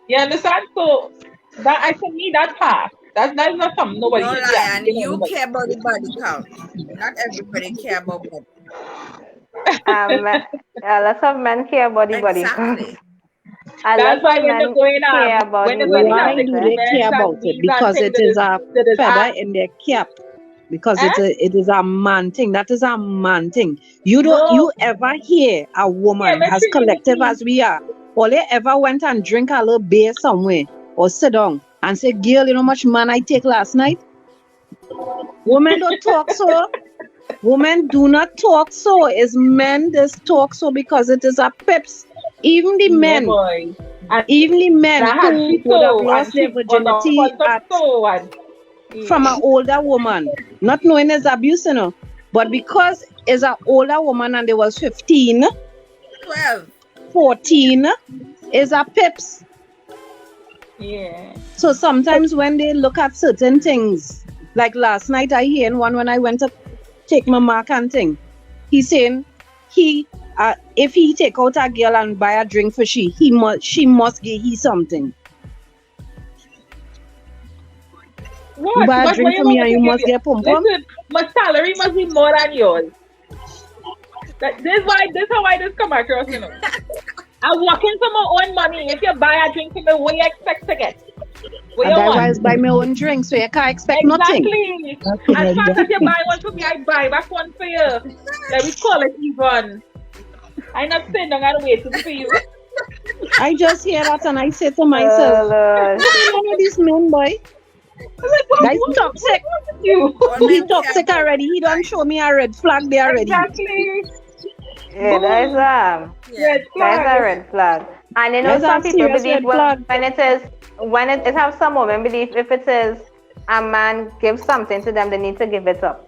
You understand? So that I to me that part. That's not something nobody No should be lie, and asking you anybody. care about the body count. Not everybody care about body. A lot of men care about the body count. Exactly. A That's lot why of when they're men going care about when the they're going body to have Why count. do they care experiments about and it? these and Because things it is a that is feather in their cap. Because eh? it is a man thing. That is a man thing. You No, ever hear a yeah, woman but as collective Trinity, as we are, or they ever went and drink a little beer somewhere or sit down and say, girl, you know how much man I take last night? Women don't talk so. Women do not talk so. It's men that talk so because it is a pips. Even the yeah, men, boy. And even the men I had who she would have so lost and their she was a virginity fault of at so and from yeah. an older woman, not knowing it's abuse, but because it's an older woman and they was 15, 12. 14, is a pips. Yeah. So sometimes when they look at certain things, like last night I hear one when I went to take my mark and thing, he saying if he take out a girl and buy a drink for she must give he something. You What? buy a But drink what for you me want and me you to give must you? get pum pum. Listen, my salary must be more than yours. This how I just come across, I'm working for my own money. If you buy a drink for me, what you expect to get? What And you I want? always buy my own drink, so you can't expect nothing. Exactly. As fast as you buy one for me, I buy back one for you. Let me call it even. I'm not sitting down and waiting for you. I just hear that and I say to myself, Lord. one of these men, boy, that's toxic. You. He toxic already. He don't show me a red flag there already. Exactly. Yeah, Boom. that Yeah. Red is flag. a red flag. And There's some a people serious believe red flag. when it have some women believe if it is a man gives something to them, they need to give it up.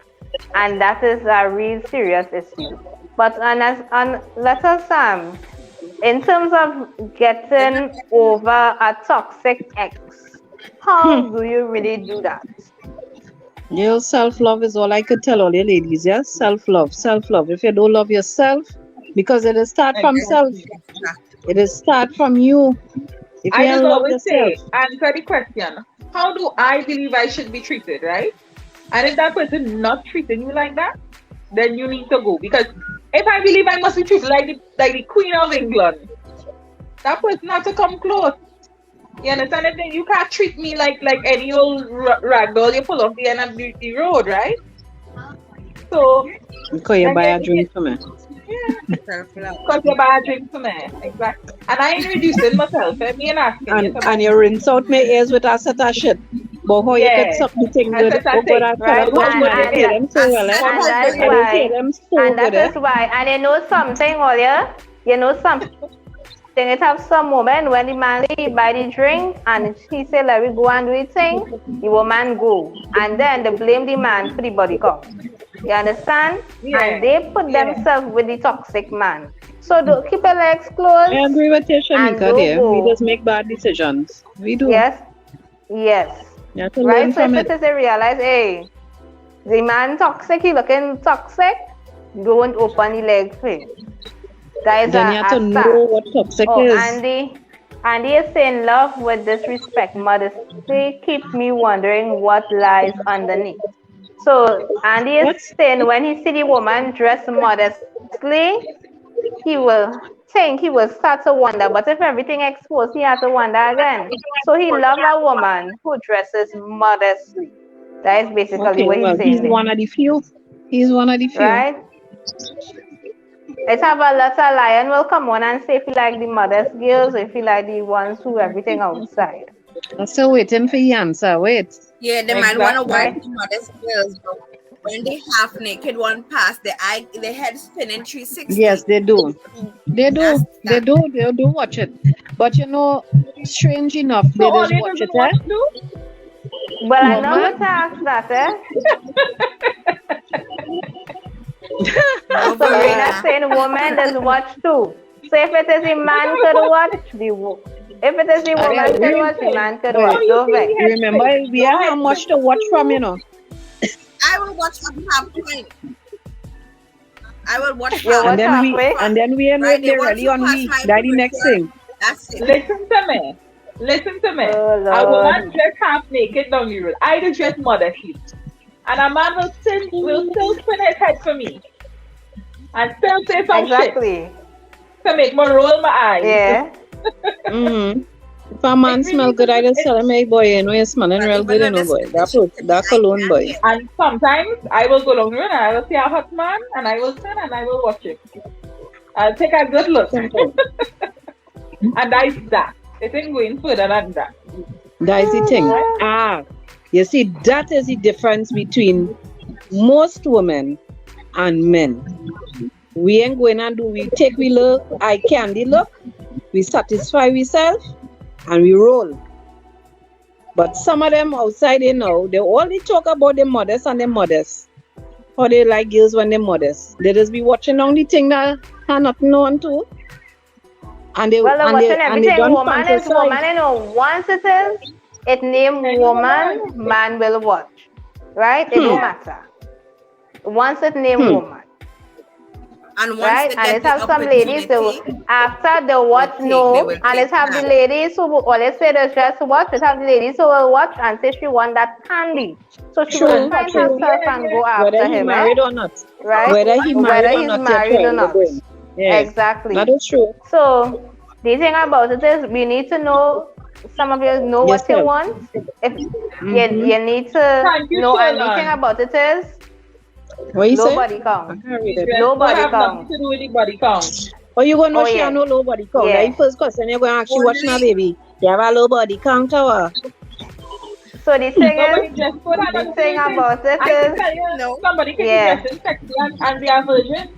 And that is a real serious issue. But let us in terms of getting over a toxic ex, how do you really do that? Your self-love is all I could tell all you ladies, yes? Self-love, self-love. If you don't love yourself, because it is start from self. It is start from you. If you I just don't love always yourself. say, answer the question, how do I believe I should be treated, right? And if that person not treating you like that, then you need to go. Because if I believe I must be treated like the Queen of England, that person has to come close. You understand? You can't treat me like any old ragdoll you pull off the end of the road, right? So Because you buy a drink for me. Self-love. because you buy a drink for me. Exactly. And I ain't reducing myself. I mean asking you to buy And you rinse out my ears with a set of shit. But how you Yeah. could suck the thing A good. set of Oh, but thing, I right? tell them, And- you pay them so well, eh? And that's And you why, pay them so and that good, eh? is why, and you know something, Olia, you know something. It have some woman when the man say buy the drink and he say let me go and do the thing, the woman go, and then they blame the man for the body count. You understand? Yeah. And they put Yeah. themselves with the toxic man. So don't keep your legs closed. I agree with you, And Shanika, don't there. go. We just make bad decisions. We do. Yes. You have to learn Right. So from if it. it is a realize, hey, the man toxic, he looking toxic, don't open the leg for him. That is Then you have to a know start. what toxic Oh, is. Andy is saying love with disrespect, modesty keep me wondering what lies underneath. So Andy is What? saying when he see the woman dressed modestly, he will start to wonder. But if everything exposed, he has to wonder again. So he love a woman who dresses modestly. That is basically Okay, what he's well, saying. he's there. one of the few. He's one of the few. Right? Let's have a lot of lion will come on and say if you like the modest girls, if you like the ones who everything outside. I'm still waiting for your answer. Wait. Yeah, they might want to Exactly. watch the modest girls, but when they half naked one pass, the head spinning 360. Yes, they do. They do. That's They that. do. They do watch it. But you know, strange enough, So they all just you watch doesn't it, eh? watch too? Well, I Woman? know to ask that, No, So we're Verena. not saying woman does watch too. So if it is a man could watch, if it is a woman could watch, the man could watch. Don't vex. You remember, we have how much to watch from, you know. I will watch up halfway. I will watch You halfway. watch halfway? And then we know Right, they're they really want on to me. pass my That the next preferred. thing. That's it. Listen to me. Listen to me. Oh, A woman Lord. dress half naked down the road. I just dress modestly. And a man will still spin his head for me. And still say some shit Exactly. to make me roll my eyes. Yeah. Mm-hmm. If a man It smell really good, I just it- tell him, hey boy, you know you're smelling But real even good, you though know, this boy. That relationship, that I cologne, boy. can't And sometimes I will go down the road and I will see a hot man and I will turn and I will watch it. I'll take a good look. Simple. And that's that. It ain't going further than that. That is the thing. You see, that is the difference between most women and men. We ain't going and we take we look, eye candy look, we satisfy ourselves and we roll. But some of them outside they only talk about the modest and the modest. How they like girls when they're modest. They just be watching on the thing that have nothing on to. And they Well, they're and watching they everything. don't Woman is fantasize. woman, you know. Once it is, it name woman, man will watch. Right? It don't matter. Once it name woman. And once Right? they And get it the have some ladies who opportunity, after the watch they no, will and take it have the that. ladies who will always say they just watch, it have the ladies who will watch and say she want that candy. So she will find herself and go Whether after he him, married or not. right? Whether he married or he's not, married or not. Yeah. Exactly. That is true. So the thing about it is we need to know, some of you know what you Yourself. want. If you need to Thank you, know, and the Shalon. thing about it is What you say? nobody I count. can't read it. Dress Nobody don't have count. nothing to do with the body count. Oh, you gonna know Oh, she yeah. have no low body count. Yeah. That's the first question you're gonna ask. She watch now, Only- baby. You have a low body count or? So the thing Nobody is, dress code and the thing about it I can is, tell you, No. somebody can Yeah. be dressing sexy and be a virgin.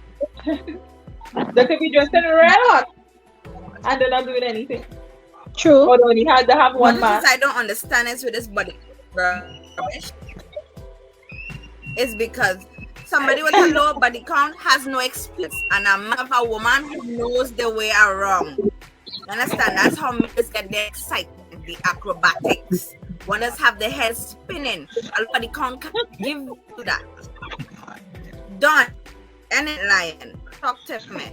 They could be dressing red hot and they're not doing anything. True. Or they only had to have One one man. thing I don't understand is with this body rubbish is because somebody with a low body count has no experience, and a man of a woman who knows the way around. You understand? That's how males get their excitement, the acrobatics. One does have the head spinning. A low body count can give you that. Done. And it lion. Talk to me.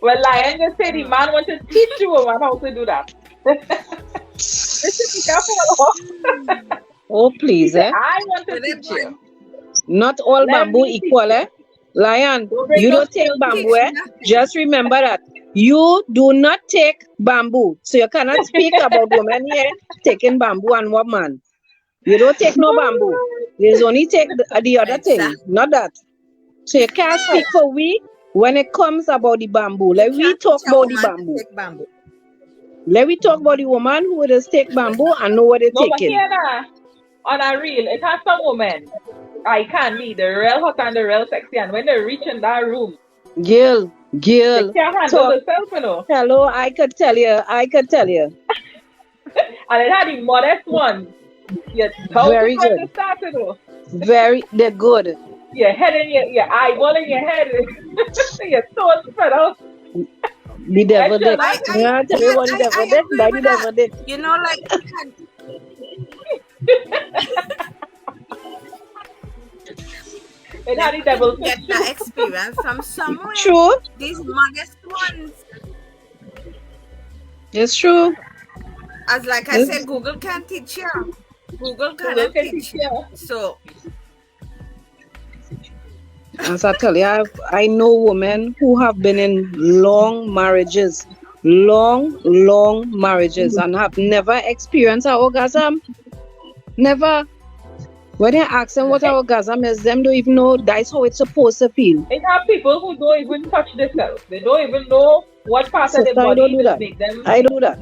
Well, Lion just said the man wants to teach you woman how to do that. Listen, be careful. Oh, please, I want to With it, teach you. Not all Let bamboo me teach equal, eh? Lion, Don't bring you no don't take skills bamboo, eh? nothing. Just remember that. You do not take bamboo. So you cannot speak about women here taking bamboo and woman. You don't take no bamboo. There's only take the other thing, Exactly. not that. So you can't speak for we when it comes about the bamboo. Let we Can't talk teach a about the woman to bamboo. take bamboo. Let me talk about the woman who will just take bamboo and know what they're No, but taking. here now, on a reel, it has some women. I can be the real hot and the real sexy, and when they reach in that room, Girl, they can't handle talk. themselves, you know. Hello, I could tell you. And it had the modest ones. Your Very good. To start, you know. They're good. Your head and your eyeball in your head, your toes spread out. The devil did. I- Yeah, tell you what the devil did. agree That the with devil that. did. You know, like It had the devil get fish. that experience from somewhere. True. These modest ones, It's true. as like I said, Google can teach you. Google cannot teach you. So As I tell you, I know women who have been in long marriages, long marriages, and have never experienced an orgasm. Never. When they ask them what an orgasm is, them don't even know that's how it's supposed to feel. It have people who don't even touch themselves. They don't even know what part of Sister, their I body don't do will that. make them. I do that.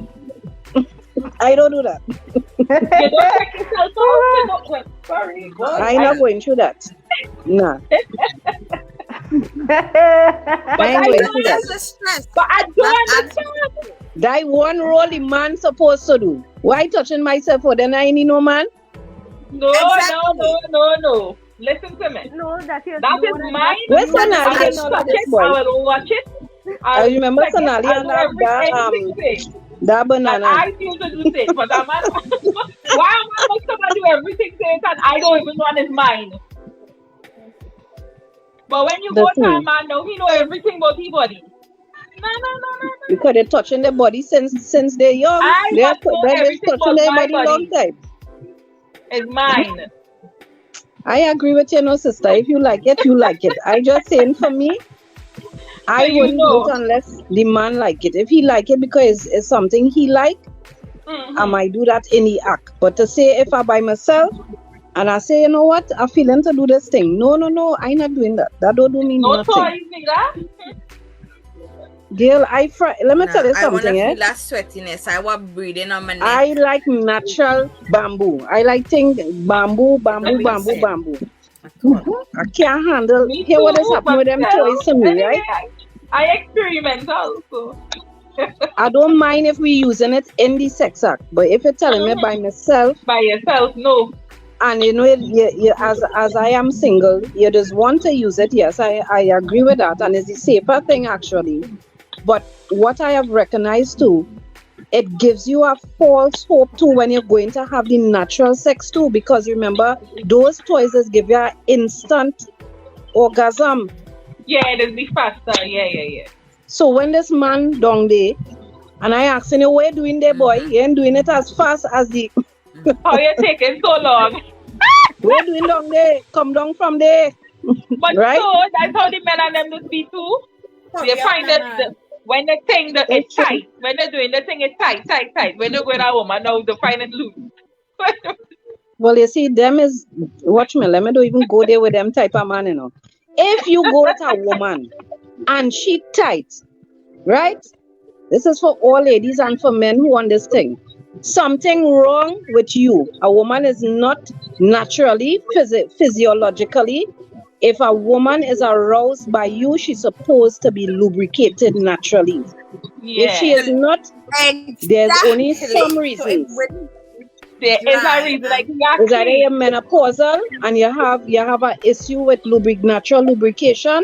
I don't do that. You don't check yourself out. You don't. Well, sorry, boy. I'm not going through that. Nah. I ain't going through that. that's the stress. But I don't That understand. That one role the man supposed to do. Why touching myself for then I need no man? No, Exactly. no. Listen to me. No, that is That is mine. Where's I Sonali will and all of touch this it. boy? I will watch it. I remember check it, Sonali I'll and do everything thing. that And banana. I feel to do things, but I'm not. Why am I supposed to do everything things and I don't even know his mind? But when you go That's to a me. man, now he know everything about his body. No. Because they're touching their body since they're young. I They're want to know they're everything touching about their my body long body. time. It's mine. I agree with you, no, sister. If you like it, you like it. I just saying for me, I you wouldn't do it unless the man like it. If he like it because it's something he like, I might do that in the act. But to say if I by myself and I say, you know what, I'm feeling to do this thing. No, I'm not doing that. That don't do me No nothing. toys, nigga. Girl, let me tell you I want to something, feel that sweatiness. I was breathing on my neck. I like natural bamboo. I like things bamboo. I can't handle. Me Hear what too, is happening with them but toys to me, anyway, right? I experiment also. I don't mind if we using it in the sex act, but if you're telling me by myself, By yourself, no. and you know, as I am single, you just want to use it. Yes, I agree with that, and it's the safer thing actually. But what I have recognized too, it gives you a false hope too when you're going to have the natural sex too, because remember, those toys just give you an instant orgasm. Yeah, it'll be faster. Yeah. So when this man down there, and I asking you, what you doing there, boy? You ain't doing it as fast as the... How you taking so long? What you doing down there? Come down from there. But right? so, that's how the men and them do speak too. You find that when the thing that is tight, when they're doing the thing is tight. When they go with a woman, now they find it loose. Well, you see, them is... Watch me, let me don't even go there with them type of man, you know. If you go with a woman and she tight, right? This is for all ladies and for men who want this thing. Something wrong with you. A woman is not naturally, physiologically. If a woman is aroused by you, she's supposed to be lubricated naturally. Yeah. If she is not, there's only some reasons. There is a reason, like is either you're menopausal and you have an issue with natural lubrication.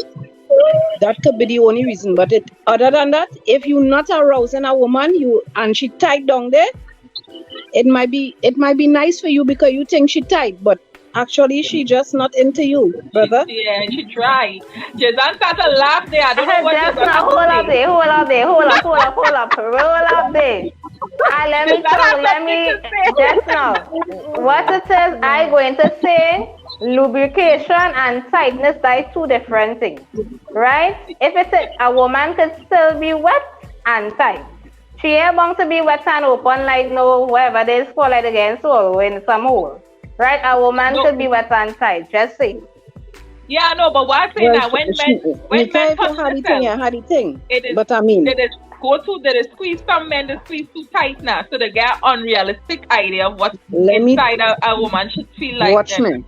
That could be the only reason. But other than that, if you're not arousing a woman, and she tight down there, it might be nice for you because you think she tight, but actually she just not into you, brother. She tried. She don't start to laugh there. I don't know what just now, hold up there. Roll up there. Just now. What it is, I'm going to say lubrication and tightness are two different things, right? If it's a woman could still be wet and tight. She ain't bound to be wet and open like no whatever they fall like against swallow in some hole. Right? A woman could be wet and tight, just say. Yeah, no, but what I'm saying that when men touch the thing. But I mean, they squeeze some men, they squeeze too tight now, so they get unrealistic idea of what inside a woman should feel like. Watch me.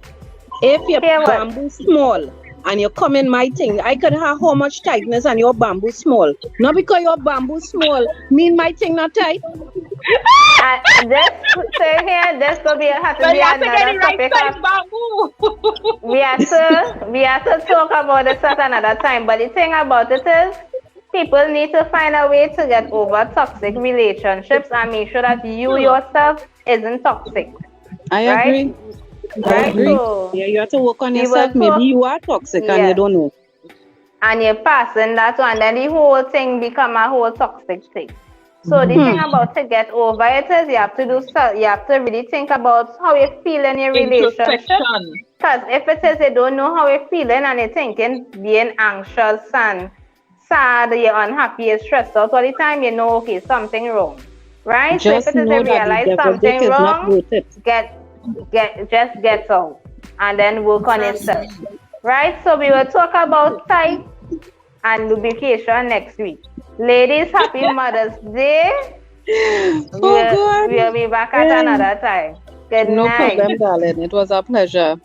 If your bamboo small and you come in my thing, I could have how much tightness and your bamboo small. Not because your bamboo small, mean my thing not tight. Just say here, this will be have to be another topic. We have to talk about this at another time. But the thing about it is, people need to find a way to get over toxic relationships and make sure that you yourself isn't toxic. I agree. I agree. So yeah, you have to work on yourself. Maybe you are toxic and you don't know. And you're passing that one, and then the whole thing become a whole toxic thing. So the thing about to get over it is you have to really think about how you feel in your relationship. Because if it is you don't know how you're feeling and you're thinking being anxious and sad, you're unhappy, you're stressed out all the time, you know, okay, something wrong. Right? Just so if it is you realize something wrong, just get out and then work on yourself. Right? So we will talk about tight and lubrication next week. Ladies, happy Mother's Day. God. We'll be back at another time. Good night. No problem, darling. It was a pleasure.